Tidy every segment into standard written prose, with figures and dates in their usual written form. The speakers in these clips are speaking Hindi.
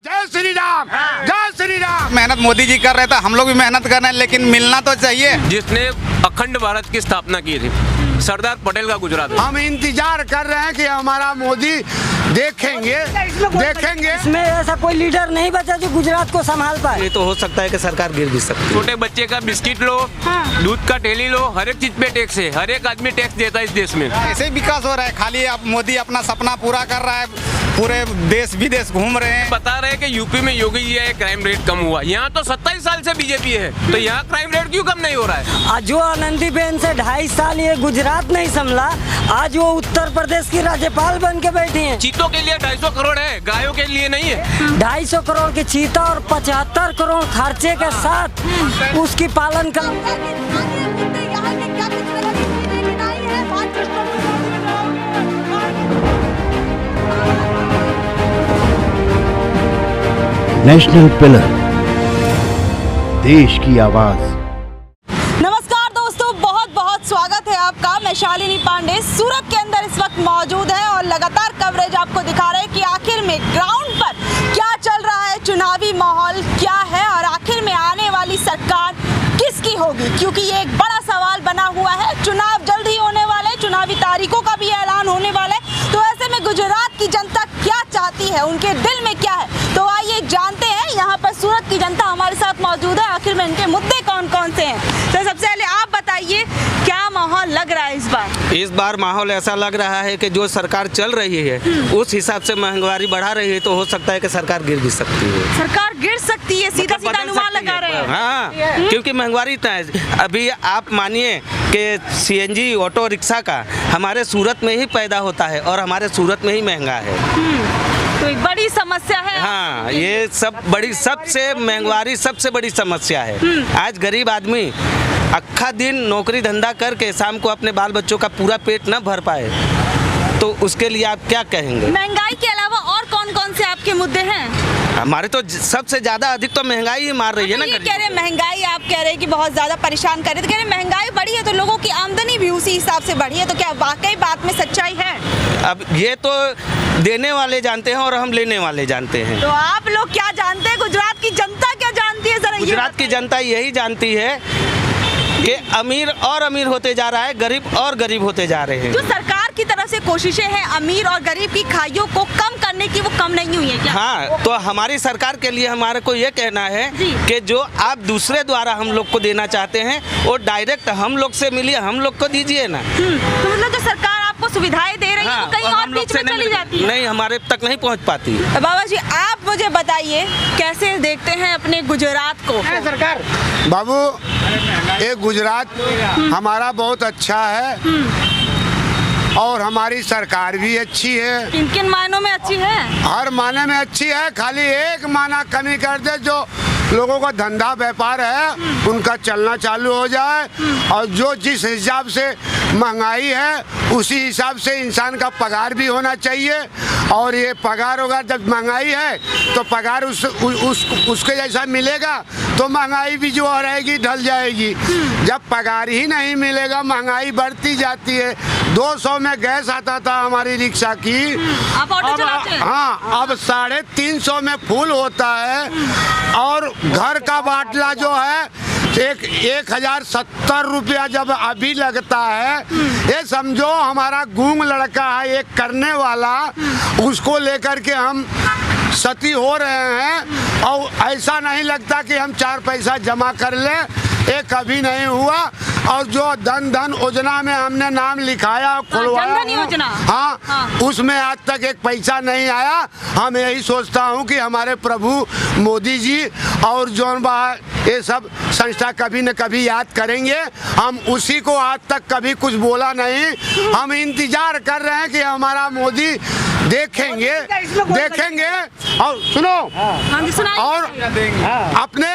जय श्री राम, जय श्री राम। मेहनत मोदी जी कर रहे थे, हम लोग भी मेहनत कर रहे हैं, लेकिन मिलना तो चाहिए। जिसने अखंड भारत की स्थापना की थी, सरदार पटेल का गुजरात। हम इंतजार कर रहे हैं कि हमारा मोदी देखेंगे। इसमें ऐसा कोई लीडर नहीं बचा जो गुजरात को संभाल पाए। ये तो हो सकता है कि सरकार गिर भी सकती है। छोटे बच्चे का बिस्किट लो, दूध का ठेली लो, हर एक चीज पे टैक्स है। हर एक आदमी टैक्स देता है इस देश में। ऐसे ही विकास हो रहा है, खाली अब मोदी अपना सपना पूरा कर रहा है, पूरे देश विदेश घूम रहे हैं। बता रहे हैं कि यूपी में योगी जी है, क्राइम रेट कम हुआ। यहाँ तो 27 साल से बीजेपी है, तो यहाँ क्राइम रेट क्यों कम नहीं हो रहा है? आज जो आनंदीबेन से 2.5 साल ये गुजरात नहीं संभला, आज वो उत्तर प्रदेश की राज्यपाल बन के बैठी हैं। चीतों के लिए 250 करोड़ है, गायों के लिए नहीं है। 250 करोड़ की चीता और 75 करोड़ खर्चे के साथ उसकी पालन कर। नेशनल पिलर, देश की आवाज। नमस्कार दोस्तों, बहुत बहुत स्वागत है आपका। मैं शालिनी पांडे सूरत के अंदर इस वक्त मौजूद है और लगातार कवरेज आपको दिखा रहे हैं कि आखिर में ग्राउंड पर क्या चल रहा है, चुनावी माहौल क्या है और आखिर में आने वाली सरकार किसकी होगी, क्योंकि ये एक बड़ा सवाल बना हुआ है। चुनाव जल्द ही होने वाले, चुनावी तारीखों का भी ऐलान होने वाला है। तो ऐसे में गुजरात की जनता क्या चाहती है, उनके दिल में क्या है, तो आइए जानते हैं। यहाँ पर सूरत की जनता हमारे साथ मौजूद है, आखिर में इनके मुद्दे कौन कौन से हैं। तो सबसे पहले आप बताइए, क्या माहौल लग रहा है इस बार? इस बार माहौल ऐसा लग रहा है कि जो सरकार चल रही है उस हिसाब से महंगाई बढ़ा रही है, तो हो सकता है कि सरकार गिर भी सकती है। सरकार गिर सकती है, सीधा सीधा अनुमान लगा रहे हैं। हाँ, क्योंकि महंगाई इतना है। अभी आप मानिए कि सीएनजी ऑटो रिक्शा का हमारे सूरत में ही पैदा होता है और हमारे सूरत में ही महंगा है। तो एक बड़ी समस्या है। हाँ, ये सबसे महंगाई सबसे बड़ी समस्या है। आज गरीब आदमी अक्खा दिन नौकरी धंधा करके शाम को अपने बाल बच्चों का पूरा पेट न भर पाए, तो उसके लिए आप क्या कहेंगे? महंगाई के अलावा और कौन कौन से आपके मुद्दे हैं? हमारे तो सबसे ज्यादा अधिक तो महंगाई ही मार रही है ना। ये कह रहे हैं महंगाई, आप कह रहे हैं कि बहुत ज्यादा परेशान कर रहे, तो कह रहे हैं महंगाई बढ़ी है तो लोगों की आमदनी भी उसी हिसाब से बढ़ी है, तो क्या वाकई बात में सच्चाई है? अब ये तो देने वाले जानते हैं और हम लेने वाले जानते हैं। तो आप लोग क्या जानते हैं, गुजरात की जनता क्या जानती है? जरा गुजरात की जनता यही जानती है कि अमीर और अमीर होते जा रहा है, गरीब और गरीब होते जा रहे हैं। जो सरकार की तरफ से कोशिशें हैं अमीर और गरीब की खाइयों को कम करने की, वो कम नहीं हुई है क्या? हाँ, तो हमारी सरकार के लिए हमारे को ये कहना है कि जो आप दूसरे द्वारा हम लोग को देना चाहते हैं वो डायरेक्ट हम लोग से मिलिए, हम लोग को दीजिए ना। तो मतलब जो सरकार आपको सुविधाएं दे रही है, वो कहीं और बीच में चली जाती है? नहीं, हमारे तक नहीं पहुँच पाती। बाबा जी, आप मुझे बताइए कैसे देखते हैं अपने गुजरात को? सरकार बाबू, ये गुजरात हमारा बहुत अच्छा है और हमारी सरकार भी अच्छी है। किन किन मायनों में अच्छी है? हर माने में अच्छी है, खाली एक माना कमी कर दे, जो लोगों का धंधा व्यापार है उनका चलना चालू हो जाए, और जो जिस हिसाब से महंगाई है उसी हिसाब से इंसान का पगार भी होना चाहिए। और ये पगार होगा, जब महंगाई है तो पगार उसके जैसा मिलेगा तो महंगाई भी जो रहेगी ढल जाएगी। जब पगार ही नहीं मिलेगा, महंगाई बढ़ती जाती है। 200 में गैस आता था हमारी रिक्शा की, आप ऑटो चलाते हैं? हाँ, अब 350 में फुल होता है। और घर का बाटला जो है 1070 रुपया जब अभी लगता है। ये समझो हमारा गूंग लड़का है एक करने वाला, उसको लेकर के हम सती हो रहे हैं, और ऐसा नहीं लगता कि हम 4 पैसा जमा कर लें, ये कभी नहीं हुआ। और जो धन योजना में हमने नाम लिखाया खुलवाया, जनधन योजना, हाँ, उसमें आज तक एक पैसा नहीं आया। हम यही सोचता हूँ कि हमारे प्रभु मोदी जी और जौन ये सब संस्था कभी न कभी याद करेंगे। हम उसी को आज तक कभी कुछ बोला नहीं। हम इंतजार कर रहे हैं कि हमारा मोदी देखेंगे। और सुनो, और अपने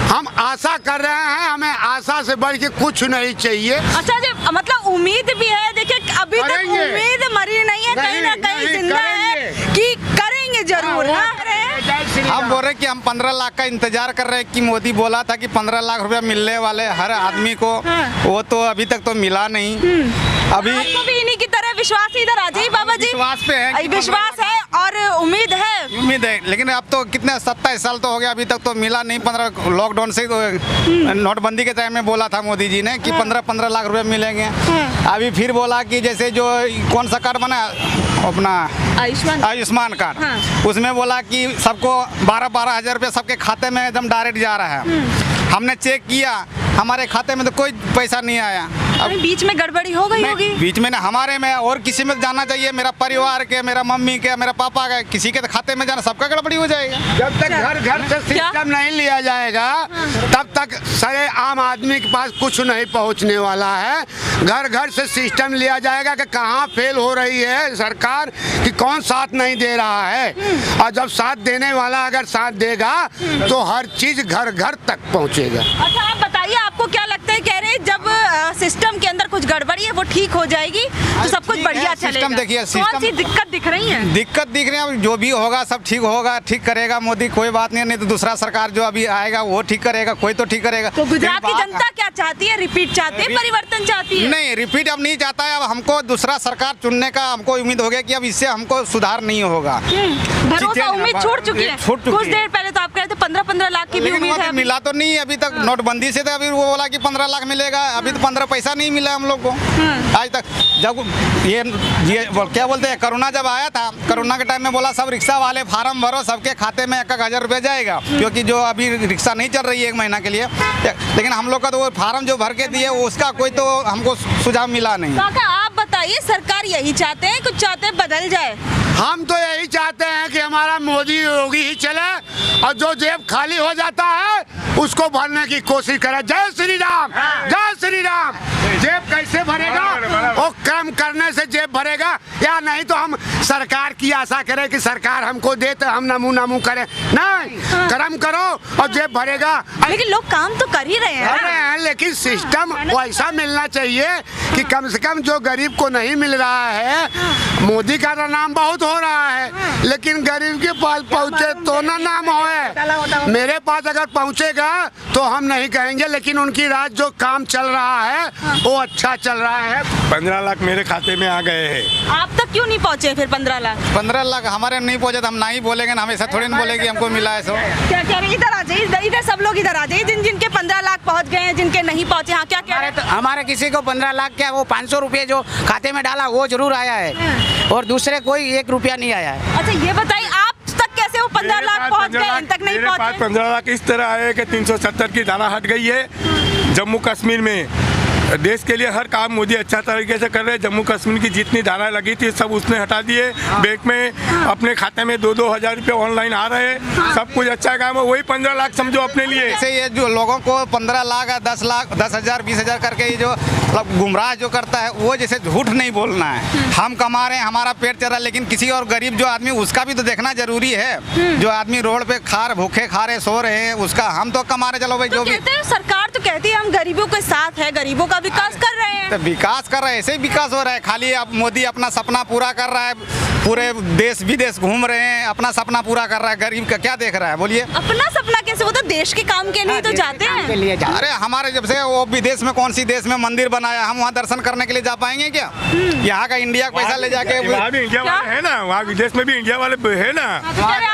हम आशा कर रहे हैं, हमें आशा से बढ़ के कुछ नहीं चाहिए। अच्छा जी, मतलब उम्मीद भी है। देखिए, अभी तक उम्मीद मरी नहीं है, कहीं ना कहीं जिंदा है कि करेंगे जरूर। हम बोल रहे कि हम 15 लाख का इंतजार कर रहे हैं कि मोदी बोला था कि 15 लाख रुपया मिलने वाले हर आदमी को, वो तो अभी तक तो मिला नहीं। अभी आपको भी इन्हीं की तरह विश्वास, इधर आ जाइए बाबा जी। विश्वास पे है, विश्वास है। और उम्मीद है, लेकिन अब तो कितने 27 साल तो हो गया, अभी तक तो मिला नहीं। 15 लॉकडाउन से तो नोटबंदी के टाइम में बोला था मोदी जी ने कि 15-15 लाख रुपए मिलेंगे। अभी फिर बोला कि जैसे जो कौन सा कार्ड बना अपना आयुष्मान कार्ड, उसमें बोला कि सबको 12-12 हजार रुपये सबके खाते में एकदम डायरेक्ट जा रहा है। हमने चेक किया, हमारे खाते में तो कोई पैसा नहीं आया। अब बीच में गड़बड़ी हो गई होगी। बीच में ना हमारे में और किसी में जाना चाहिए, मेरा परिवार के, मेरा मम्मी के, मेरा पापा का, किसी के खाते में जाना, सबका गड़बड़ी हो जाएगा। जब तक घर घर से सिस्टम नहीं लिया जाएगा तब तक सारे आम आदमी के पास कुछ नहीं पहुंचने वाला है। घर घर से सिस्टम लिया जाएगा कि कहाँ फेल हो रही है सरकार, कि कौन साथ नहीं दे रहा है, और जब साथ देने वाला अगर साथ देगा तो हर चीज घर घर तक पहुंचेगा। अच्छा आप बताइए, आपको क्या लगता है, कह रहे जब सिस्टम के अंदर कुछ गड़बड़ी है वो ठीक हो जाएगी तो सब कुछ बढ़िया चलेगा। सिस्टम देखिए, कौन सी दिक्कत दिख रही है? दिक्कत दिख रही है, जो भी होगा सब ठीक होगा, ठीक करेगा मोदी, कोई बात नहीं तो दूसरा सरकार जो अभी आएगा वो ठीक करेगा, कोई तो ठीक करेगा। तो गुजरात की जनता क्या चाहती है? रिपीट चाहती है, परिवर्तन चाहती है? नहीं, रिपीट अब नहीं चाहता है। अब हमको दूसरा सरकार चुनने का हमको उम्मीद हो गया कि अब इससे हमको सुधार नहीं होगा। भरोसा, उम्मीद छूट चुकी है। कुछ देर पहले तो आप कह रहे थे 15-15 लाख की भी उम्मीद है। मिला तो नहीं अभी तक, नोटबंदी से तो अभी वो बोला कि 15 लाख मिलेगा, अभी तो 15 पैसा नहीं मिला हम लोग को आज तक। जब ये क्या बोलते हैं, कोरोना जब आया था, कोरोना के टाइम में बोला सब रिक्शा वाले फार्म भरो, सबके खाते में 1-1 हजार रुपये जाएगा, क्योंकि जो अभी रिक्शा नहीं चल रही है 1 महीना के लिए। लेकिन हम लोग का तो वो फार्म जो भर के दिए उसका कोई तो हमको सुझाव मिला नहीं। काका आप बताइए, सरकार यही चाहते हैं, कुछ चाहते हैं बदल जाए? हम तो यही चाहते हैं कि हमारा मोदी योगी ही चले और जो जेब खाली हो जाता है उसको भरने की कोशिश करे। जय श्री राम, जय श्री राम। जेब कैसे भरेगा? वो काम करने से जेब भरेगा, या नहीं तो हम सरकार की आशा करें कि सरकार हमको दे तो हम नमू करें। नहीं, कर्म करो और जेब भरेगा। लेकिन लोग काम तो कर ही रहे हैं, लेकिन सिस्टम वैसा मिलना चाहिए कि कम से कम जो गरीब को नहीं मिल रहा है। मोदी का तो नाम बहुत हो रहा है, लेकिन गरीब के पास पहुँचे तो ना नाम होए। मेरे पास अगर पहुँचेगा तो हम नहीं कहेंगे, लेकिन उनकी रात जो काम चल रहा है वो अच्छा चल रहा है। 15 लाख मेरे खाते में आ गए हैं। आप तक क्यों नहीं पहुँचे फिर 15 लाख? 15 लाख हमारे नहीं पहुँचे तो हम ना ही बोलेंगे ना, हमेशा थोड़ी ना बोलेंगे हमको मिला है। सो क्या कह रहे? इधर आ जाइए, इधर सब लोग इधर आ जाइए। जिनके 15 लाख पहुँच गए हैं, जिनके नहीं पहुँचे, हाँ क्या कह रहे हैं? हमारे किसी को 15 लाख क्या, वो 500 रुपये जो खाते में डाला वो जरूर आया है, और दूसरे कोई 1 रुपया नहीं आया है। अच्छा ये बताइए, आप तक कैसे वो 15 लाख पहुँच गए, इन तक नहीं मेरे पास पहुँचे? 15 लाख इस तरह है कि 370 की धारा हट गई है। जम्मू कश्मीर में देश के लिए हर काम मोदी अच्छा तरीके से कर रहे हैं। जम्मू कश्मीर की जितनी धारा लगी थी सब उसने हटा दिए। बैंक में अपने खाते में 2-2 हजार रुपये ऑनलाइन आ रहे हैं। सब कुछ अच्छा काम है। वही 15 लाख समझो अपने लिए। जैसे ये जो लोगों को 15 लाख 10 लाख 10 हजार 20 हजार करके ये जो गुमराह जो करता है, वो जैसे झूठ नहीं बोलना है। हम कमा रहे हैं, हमारा पेट चल रहा है, लेकिन किसी और गरीब जो आदमी उसका भी तो देखना जरूरी है। जो आदमी रोड पे भूखे खा रहे सो रहे हैं, उसका हम तो कमा रहे। चलो भाई तो जो भी सरकार तो कहती है हम गरीबों के साथ है, गरीबों का विकास कर रहे हैं। तो विकास कर रहे हैं, ऐसे ही विकास हो रहा है। खाली अब मोदी अपना सपना पूरा कर रहा है, पूरे देश विदेश घूम रहे हैं, अपना सपना पूरा कर रहा है। गरीब का क्या देख रहा है बोलिए? अपना सपना कैसे? वो तो देश के काम के लिए तो जाते हैं। अरे हमारे जब से वो विदेश में कौन सी देश में मंदिर बनाया, हम वहाँ दर्शन करने के लिए जा पाएंगे क्या? यहाँ का इंडिया का पैसा ले जाके वहाँ भी इंडिया वाले है ना, वहाँ विदेश में भी इंडिया वाले है ना।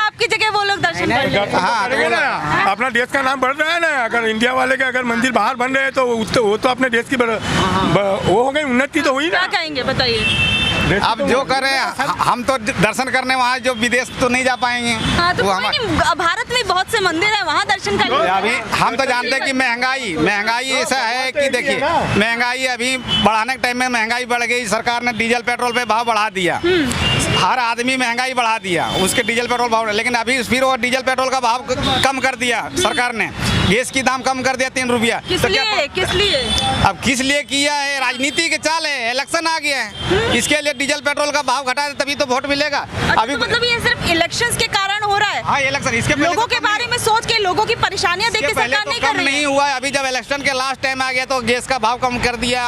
आपकी जगह वो लोग दर्शन करेंगे। हाँ, अपना देश का नाम बढ़ रहा है ना। अगर इंडिया वाले के अगर मंदिर बाहर बन रहे हैं तो वो तो अपने देश की वो हो गई, उन्नति तो हुई ना। क्या कहेंगे बताइए? अब जो करे हम तो दर्शन करने वहाँ, जो विदेश तो नहीं जा पाएंगे। हाँ, तो भारत में बहुत से मंदिर है, वहाँ दर्शन कर लीजिए। अभी हम तो जानते हैं कि महंगाई ऐसा है कि देखिए, महंगाई अभी बढ़ाने के टाइम में महंगाई बढ़ गई। सरकार ने डीजल पेट्रोल पे भाव बढ़ा दिया, हर आदमी महंगाई बढ़ा दिया, उसके डीजल पेट्रोल भाव। लेकिन अभी फिर वो डीजल पेट्रोल का भाव कम कर दिया सरकार ने, गैस की दाम कम कर दिया 3 रुपया। किस लिए? अब किस लिए किया है? राजनीति के चाल है, इलेक्शन आ गया है, इसके लिए डीजल पेट्रोल का भाव घटा दे तभी तो वोट मिलेगा। अभी तो मतलब ये सिर्फ इलेक्शंस के कारण हो रहा है? हाँ इलेक्शन इसके पहले लोगों तो के कम बारे में सोच के, लोगों की परेशानियां देख के इसके पहले सरकार तो नहीं कम कर रही नहीं है। हुआ है। अभी जब इलेक्शन के लास्ट टाइम आ गया तो गैस का भाव कम कर दिया,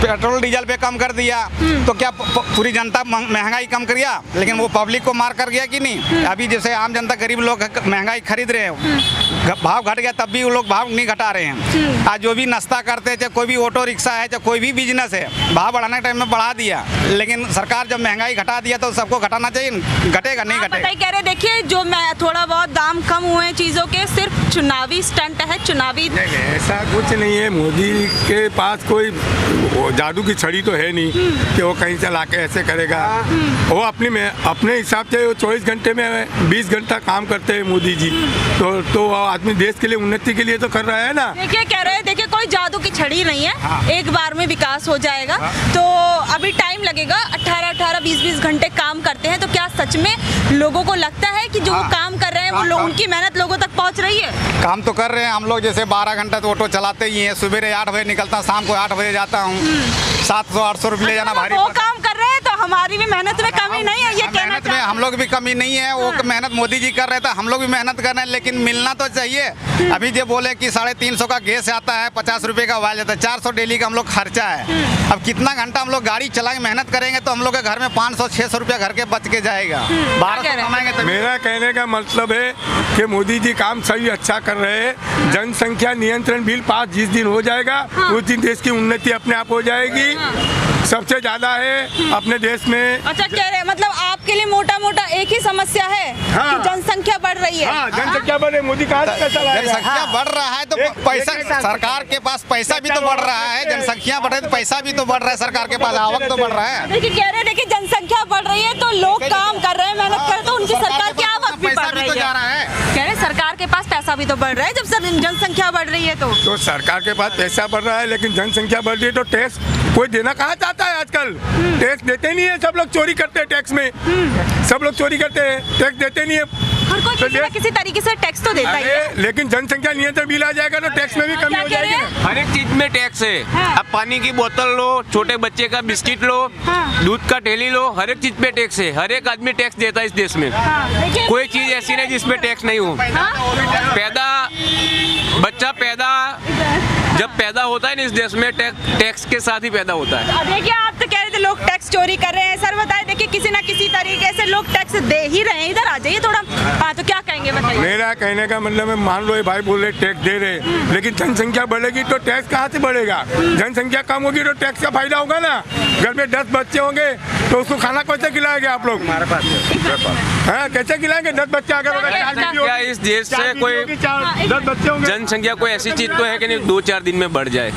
पेट्रोल डीजल पे कम कर दिया, तो क्या पूरी जनता महंगाई कम कर दिया, लेकिन वो पब्लिक को मार कर गया कि नहीं। अभी जैसे आम जनता गरीब लोग महंगाई खरीद रहे हैं, भाव घट गया तब भी वो लोग भाव नहीं घटा रहे हैं। आज जो भी नाश्ता करते हैं, चाहे कोई भी ऑटो रिक्शा है, चाहे कोई भी बिजनेस है, भाव बढ़ाने के टाइम में बढ़ा दिया, लेकिन सरकार जब महंगाई घटा दिया तो सबको घटाना चाहिए, घटेगा नहीं आप घटेगा। बताइए, कह रहे देखिए जो मैं थोड़ा बहुत दाम कम हुए हैं चीजों के, सिर्फ चुनावी स्टंट है, चुनावी। नहीं, ऐसा कुछ नहीं है। मोदी के पास कोई जादू की छड़ी तो है नहीं कि वो कहीं से लाके ऐसे करेगा। वो अपने हिसाब से 24 घंटे में 20 घंटा काम करते हैं मोदी जी, तो आदमी देश के लिए उन्नति के लिए तो कर रहा है ना। देखिए कह रहे हैं, देखिए कोई जादू की छड़ी नहीं है, एक बार में विकास हो जाएगा। तो अभी टाइम लगेगा, 18-18, 20-20 घंटे काम करते हैं, तो क्या सच में लोगों को लगता है कि जो वो काम कर रहे हैं वो उनकी मेहनत लोगों तक पहुंच रही है? काम तो कर रहे हैं हम लोग, जैसे 12 घंटा तो ऑटो चलाते ही हैं। सुबह 8 बजे निकलता हूँ, शाम को 8 बजे जाता हूँ। 700-800 रुपये ले जाना भारी वो पड़ता है। काम कर रहे हैं तो हमारी भी मेहनत में कमी नहीं है, ये कहना मेहनत में हम लोग भी कमी नहीं है। वो मेहनत मोदी जी कर रहे थे, हम लोग भी मेहनत कर रहे हैं, लेकिन मिलना तो चाहिए। अभी जो बोले कि 350 का गैस आता है, 50 रुपये का वायल आता है, 400 डेली का हम लोग खर्चा है। अब कितना घंटा हम लोग गाड़ी चलाएंगे, मेहनत करेंगे तो हम लोग के घर में 500-600 रुपया घर के बच के जाएगा। 1200 कमाएंगे तो मेरा कहने का मतलब है कि मोदी जी काम सही अच्छा कर रहे हैं। जनसंख्या नियंत्रण बिल पास जिस दिन हो जाएगा उस दिन देश की उन्नति अपने आप हो जाएगी। सबसे ज्यादा है अपने देश में। अच्छा कह रहे हैं, मतलब आपके लिए मोटा मोटा एक ही समस्या है हाँ। कि जनसंख्या बढ़ रही है। हाँ, जनसंख्या बढ़े, मोदी कहाँ से पैसा लाएगा? जनसंख्या बढ़ रहा है तो पैसा, सरकार के पास पैसा भी तो बढ़ रहा है। जनसंख्या बढ़ रही है तो पैसा भी तो बढ़ रहा है, सरकार के पास आवक तो बढ़ रहा है। देखिए कह रहे हैं, देखिए जनसंख्या बढ़ रही है तो लोग काम कर रहे हैं, मेहनत कर रहे हैं, तो उनकी सरकार की आवक भी बढ़ पैसा भी तो रही जा रहा है। है। कह रहे हैं सरकार के पास पैसा भी तो बढ़ रहा है जब जनसंख्या बढ़ रही है तो सरकार के पास पैसा बढ़ रहा है, लेकिन जनसंख्या बढ़ रही है तो टैक्स कोई देना कहाँ चाहता है? आजकल टैक्स देते नहीं है, सब लोग चोरी करते हैं टैक्स में। सब लोग चोरी करते हैं, टैक्स देते नहीं है। हर कोई किसी न किसी तरीके से टैक्स तो देता ही है। अरे लेकिन जनसंख्या नियंत्रण बिल आ जाएगा तो टैक्स में भी कमी क्या हो कह रहे जाएगी हैं? ना। हर एक चीज में टैक्स है। हाँ। अब पानी की बोतल लो, छोटे बच्चे का बिस्किट लो, हाँ। दूध का ठेली लो, हर एक चीज पे टैक्स है। हर एक आदमी टैक्स देता है इस देश में। देखिए कोई चीज ऐसी नहीं जिसमें टैक्स नहीं हो। बच्चा जब पैदा होता है ना इस देश में, टैक्स के साथ ही पैदा होता है। देखिए आप तो कह रहे थे लोग टैक्स चोरी कर रहे हैं, सर बताए देखिए किसी ना किसी तरीके से लोग टैक्स दे ही रहे हैं। इधर आ जाइए थोड़ा। हाँ तो क्या कहेंगे बताइए? मेरा कहने का मतलब है, मान लो ये भाई बोल रहे टैक्स दे रहे, लेकिन जनसंख्या बढ़ेगी तो टैक्स कहाँ से बढ़ेगा? जनसंख्या कम होगी तो टैक्स का फायदा होगा ना। घर में 10 बच्चे होंगे तो उसको खाना कैसे खिलाएंगे आप लोग? हमारे पास हाँ, कैसे खिलाएंगे? 10 बच्चे अगर होगा, क्या इस देश से कोई 10 बच्चे होंगे। जनसंख्या कोई ऐसी चीज तो है कि नहीं 2-4 दिन में बढ़ जाए।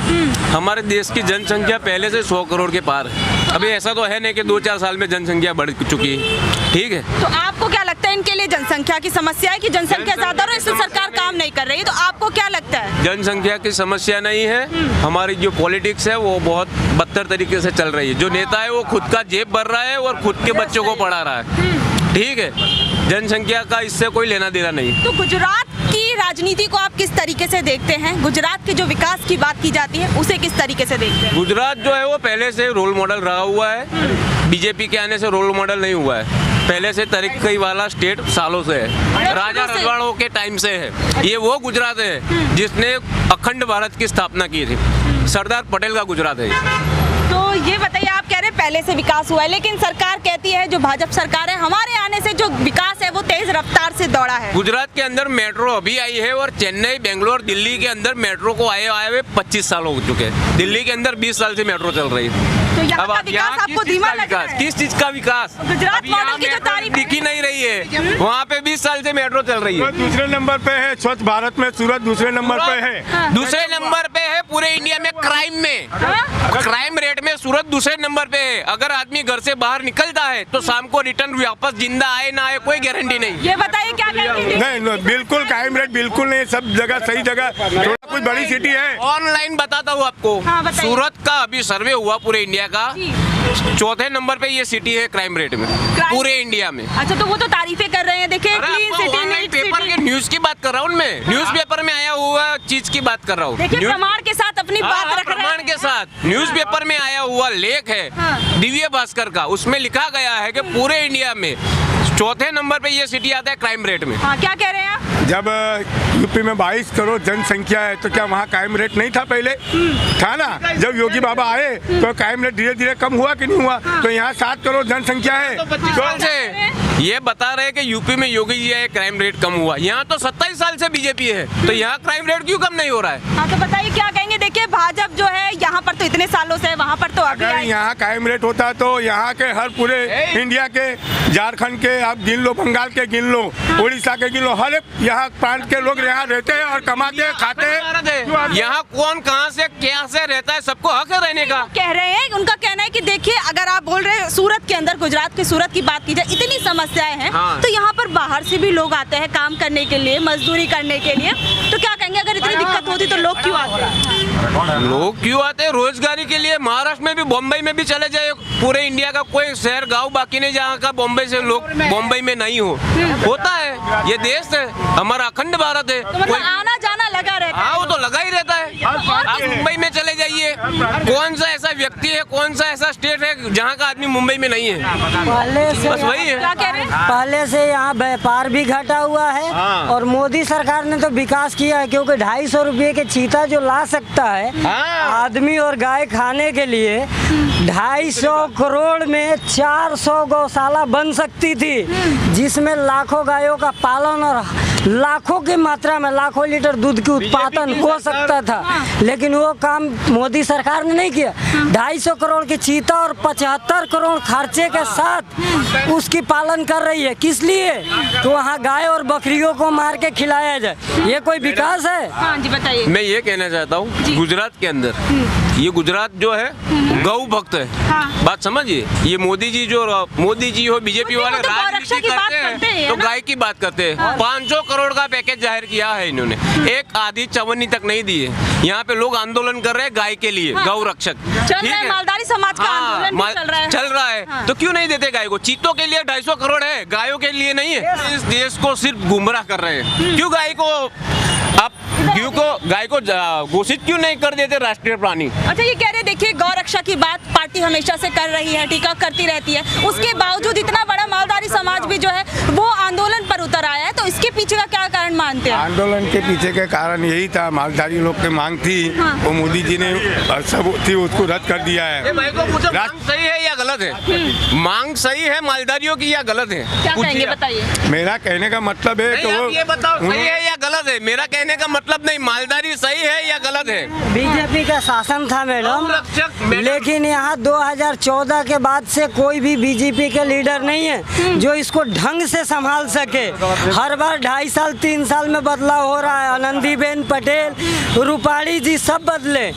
हमारे देश की जनसंख्या पहले से 100 करोड़ के पार है। अभी ऐसा तो है नहीं कि 2-4 साल में जनसंख्या बढ़ चुकी है। ठीक है, तो आपको क्या लगता है इनके लिए जनसंख्या की समस्या है कि जनसंख्या ज्यादा और इससे सरकार काम नहीं कर रही है? तो आपको क्या लगता है? जनसंख्या की समस्या नहीं है। हमारी जो पॉलिटिक्स है वो बहुत बदतर तरीके से चल रही है। जो नेता है वो खुद का जेब भर रहा है और खुद के बच्चों को पढ़ा रहा है। ठीक है, जनसंख्या का इससे कोई लेना देना नहीं। तो गुजरात की राजनीति को आप किस तरीके से देखते हैं? गुजरात के जो विकास की बात की जाती है उसे किस तरीके से देखते हैं? गुजरात जो है वो पहले से रोल मॉडल रहा हुआ है। बीजेपी के आने से रोल मॉडल नहीं हुआ है। पहले से तरक्की वाला स्टेट सालों से है, राजा रजवाड़ों के टाइम से है। ये वो गुजरात है जिसने अखंड भारत की स्थापना की थी। सरदार पटेल का गुजरात है। तो ये बताइए, आप कह रहे हैं पहले से विकास हुआ है, लेकिन सरकार कहती है जो भाजपा सरकार है, हमारे आने से जो विकास है वो तेज रफ्तार से दौड़ा है। गुजरात के अंदर मेट्रो अभी आई है और चेन्नई, बेंगलोर, दिल्ली के अंदर मेट्रो को आए हुए 25 साल हो चुके हैं। दिल्ली के अंदर 20 साल से मेट्रो चल रही है। तो यहाँ का अब विकास यहाँ आपको धीमा लग रहा है? किस चीज का विकास? गुजरात अब यहाँ मॉडल की जो मेट्रो तारीफ दिख ही नहीं रही है। वहाँ पे 20 साल से मेट्रो चल रही है। दूसरे नंबर पे है स्वच्छ भारत में, सूरत दूसरे नंबर पे है। दूसरे नंबर पे है पूरे इंडिया में क्राइम में। क्राइम रेट में सूरत दूसरे नंबर पे है। अगर आदमी घर से बाहर निकलता है तो शाम को रिटर्न वापस जिंदा आए ना आए कोई गारंटी नहीं। ये बताइए क्या कहेंगे? नहीं, बिल्कुल क्राइम रेट बिल्कुल नहीं, सब जगह सही जगह। थोड़ा कुछ बड़ी सिटी है। ऑनलाइन बताता हूँ आपको। हाँ, बताइए। सूरत का अभी सर्वे हुआ पूरे इंडिया का, 4थे नंबर पे ये सिटी है क्राइम रेट में पूरे इंडिया में। अच्छा, तो वो तो तारीफें कर रहे हैं, देखिए अरे क्लीन आपको सिटी, ऑनलाइन नीट पेपर के सिटी। न्यूज की बात कर रहा हूँ मैं। न्यूज़पेपर में आया हुआ चीज की बात कर रहा हूँ। देखिए प्रमाण के साथ अपनी बात रख रहे प्रमाण हैं। के साथ न्यूज़पेपर में आया हुआ लेख है दिव्य भास्कर का, उसमें लिखा गया है कि पूरे इंडिया में चौथे नंबर पे ये सिटी आता है क्राइम रेट में। हाँ, क्या कह रहे हैं आप? जब यूपी में 22 करोड़ जनसंख्या है तो क्या वहाँ क्राइम रेट नहीं था पहले? था ना। जब योगी बाबा आए तो क्राइम रेट धीरे धीरे कम हुआ कि नहीं हुआ? तो यहाँ 7 करोड़ जनसंख्या है। कौन से ये बता रहे हैं कि यूपी में योगी जी आए क्राइम रेट कम हुआ, यहाँ तो 27 साल से बीजेपी है, तो यहाँ क्राइम रेट क्यों कम नहीं हो रहा है? हाँ, तो बताइए क्या कहेंगे। देखिए भाजपा जो है यहाँ पर तो इतने सालों से है, वहाँ पर तो अभी अगर आई। यहाँ क्राइम रेट होता तो यहाँ के हर पूरे इंडिया के, झारखंड के आप गिन लो, बंगाल के गिन लो, उड़ीसा के गिन लो, हर एक यहाँ प्रांत के लोग यहाँ रहते हैं और कमाते हैं, खाते हैं। यहाँ कौन कहाँ से क्या से रहता है, सबको हक है रहने का। कह रहे हैं, उनका कहना है कि देखिए अगर आप बोल रहे हैं सूरत के अंदर, गुजरात के सूरत की बात की जाए, इतनी समस्याएं हैं हाँ। तो यहाँ पर बाहर से भी लोग आते हैं काम करने के लिए, मजदूरी करने के लिए, तो क्या कहेंगे अगर इतनी दिक्कत होती तो लोग क्यों आते हैं? लोग क्यों आते हैं? रोजगारी के लिए। महाराष्ट्र में भी, बॉम्बे में भी चले जाए, पूरे इंडिया का कोई शहर गांव बाकी नहीं जहाँ का बॉम्बे से लोग बॉम्बे में नहीं होता है। ये देश है हमारा, अखंड भारत है। तो मतलब आना जाना लगा रहता है। हाँ, वो तो लगा ही रहता है। आप मुंबई में चले जाइए, कौन सा ऐसा व्यक्ति है, कौन सा ऐसा स्टेट है जहाँ का आदमी मुंबई में नहीं है? पहले से बस वही है। क्या कह रहे हैं? पहले से यहाँ व्यापार भी घटा हुआ है और मोदी सरकार ने तो विकास किया है, क्योंकि 250 रुपये के चीता जो ला सकता है आदमी और गाय खाने के लिए, 250 करोड़ में 400 गौशाला बन सकती थी, जिसमें लाखों गायों का पालन और लाखों की मात्रा में लाखों लीटर दूध की उत्पादन हो सकता था, लेकिन वो काम मोदी सरकार ने नहीं किया। 250 करोड़ की चीता और 75 करोड़ खर्चे के साथ उसकी पालन कर रही है। किस लिए? तो वहाँ गाय और बकरियों को मार के खिलाया जाए। ये कोई विकास है? हाँ जी, बताइए। मैं ये कहना चाहता हूँ, गुजरात के अंदर ये गुजरात जो है गौ भक्त है। हाँ। बात समझिए। ये मोदी जी हो, बीजेपी वाले तो राजनीति गौरक्षा की बात करते करते हैं हैं तो ना? गाय की बात करते हैं। 500 करोड़ का पैकेज जाहिर किया है इन्होंने, एक आधी चवन्नी तक नहीं दी है। यहाँ पे लोग आंदोलन कर रहे हैं गाय के लिए, हाँ। गौ रक्षक। चल रहा है, मालधारी समाज का आंदोलन भी चल रहा है। हाँ। तो क्यों नहीं देते गाय को? चीतों के लिए 250 करोड़ है, गायों के लिए नहीं है। इस देश को सिर्फ गुमराह कर रहे हैं। क्यों गाय को आप गाय को घोषित क्यों नहीं कर देते राष्ट्रीय प्राणी? अच्छा, ये कह रहे देखिए गौ रक्षा की बात पार्टी हमेशा से कर रही है, टीका करती रहती है, उसके बावजूद इतना बड़ा मालधारी समाज भी जो है वो आंदोलन पर उतर आया है, तो इसके पीछे का क्या कारण मानते हैं? आंदोलन के पीछे का कारण यही था, मालधारी लोग की मांग थी, वो मोदी जी ने सब थी उसको रद्द कर दिया है। मांग सही है या गलत है? मांग सही है मालधारियों की या गलत है? क्या कहेंगे बताइए। मेरा कहने का मतलब है कि वो ये बताओ सही है या गलत है? मेरा कहने का मतलब नहीं, मालधारी सही है या गलत है? बीजेपी का शासन था मैडम, लेकिन यहाँ 2014 के बाद से कोई भी बीजेपी के लीडर नहीं है जो इसको ढंग से संभाल सके। हर बार 2.5 साल 3 साल में बदलाव हो रहा है। आनंदीबेन पटेल, रूपाणी जी सब बदले।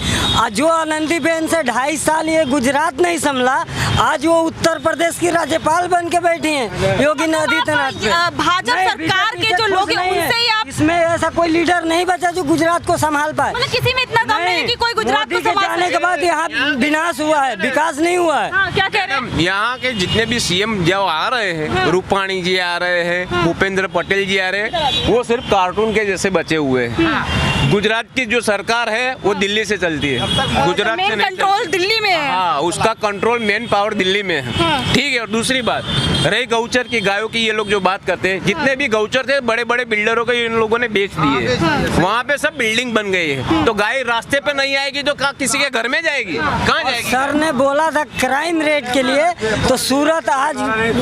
जो आनंदीबेन से 2.5 साल ये गुजरात नहीं संभला, आज वो उत्तर प्रदेश की राज्यपाल बन के बैठी हैं योगी आदित्यनाथ पे। भाजपा सरकार के जो लोग हैं उनसे ही आप, इसमें ऐसा कोई लीडर नहीं बचा जो गुजरात को संभाल पाए। मतलब किसी में इतना दम नहीं है कि कोई गुजरात को संभाल जाने के बाद यहाँ विनाश हुआ है, विकास नहीं हुआ है। हाँ, क्या कह रहे हैं? यहाँ के जितने भी सीएम जो आ रहे हैं, रूपाणी जी आ रहे हैं, भूपेंद्र पटेल जी आ रहे हैं, वो सिर्फ कार्टून के जैसे बचे हुए हैं। गुजरात की जो सरकार है वो दिल्ली से चलती है, गुजरात से नहीं कंट्रोल दिल्ली में है। हाँ, उसका कंट्रोल मेन पावर दिल्ली में है। ठीक है। और दूसरी बात रही गौचर की, गायों की, ये लोग जो बात करते हैं, जितने भी गौचर थे बड़े बड़े बिल्डरों को इन लोगों ने बेच दिए। वहाँ पे सब बिल्डिंग बन गई है, तो गाय रास्ते पे नहीं आएगी तो किसी के घर में जाएगी? कहाँ जाएगी? सर ने बोला था क्राइम रेट के लिए, तो सूरत आज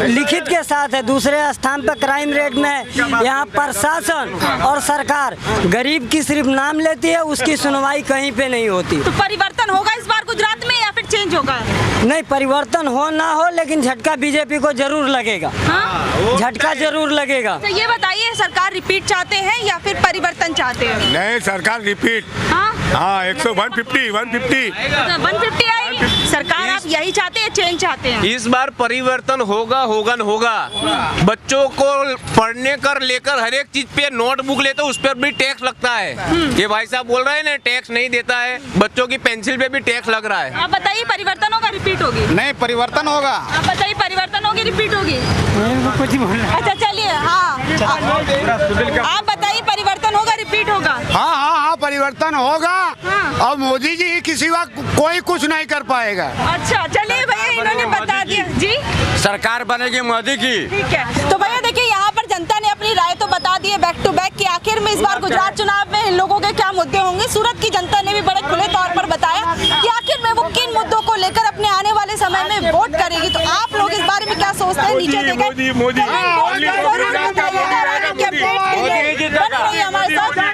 लिखित के साथ है दूसरे स्थान पर क्राइम रेट में है। यहाँ प्रशासन और सरकार गरीब की सिर्फ नाम लेती है, उसकी सुनवाई कहीं पे नहीं होती। तो परिवर्तन होगा इस बार गुजरात में या फिर चेंज होगा? नहीं, परिवर्तन हो ना हो, लेकिन झटका बीजेपी को जरूर लगेगा। हाँ? झटका जरूर लगेगा। तो ये बताइए, सरकार रिपीट चाहते हैं या फिर परिवर्तन चाहते हैं? नए सरकार रिपीट। हाँ? 150 150 आई सरकार, आप यही चाहते हैं, चेंज चाहते हैं? इस बार परिवर्तन होगा। बच्चों को पढ़ने कर लेकर हर एक चीज पे नोटबुक लेते उस पर भी टैक्स लगता है। ये भाई साहब बोल रहे हैं ना, टैक्स नहीं देता है, बच्चों की पेंसिल पे भी टैक्स लग रहा है। आप बताइए, परिवर्तन होगा, रिपीट होगी? नहीं, परिवर्तन होगा। आप बताइए, परिवर्तन होगी, रिपीट होगी? कुछ बोलना। अच्छा चलिए, हाँ आप बताइए, परिवर्तन होगा, रिपीट होगा? हाँ हाँ परिवर्तन होगा और मोदी जी किसी वक्त कोई कुछ नहीं कर पाएगा। अच्छा चलिए भैया, इन्होंने बता दिया जी। सरकार बनेगी मोदी की। ठीक है, तो भैया देखिए यहाँ पर जनता ने अपनी राय तो बता दी है बैक टू बैक कि आखिर में इस बार गुजरात चुनाव में इन लोगों के क्या मुद्दे होंगे। सूरत की जनता ने भी बड़े खुले तौर पर बताया कि आखिर में वो किन मुद्दों को लेकर अपने आने वाले समय में वोट करेगी। तो आप लोग इस बारे में क्या सोचते हैं, नीचे देकर मोदी हमारे साथ।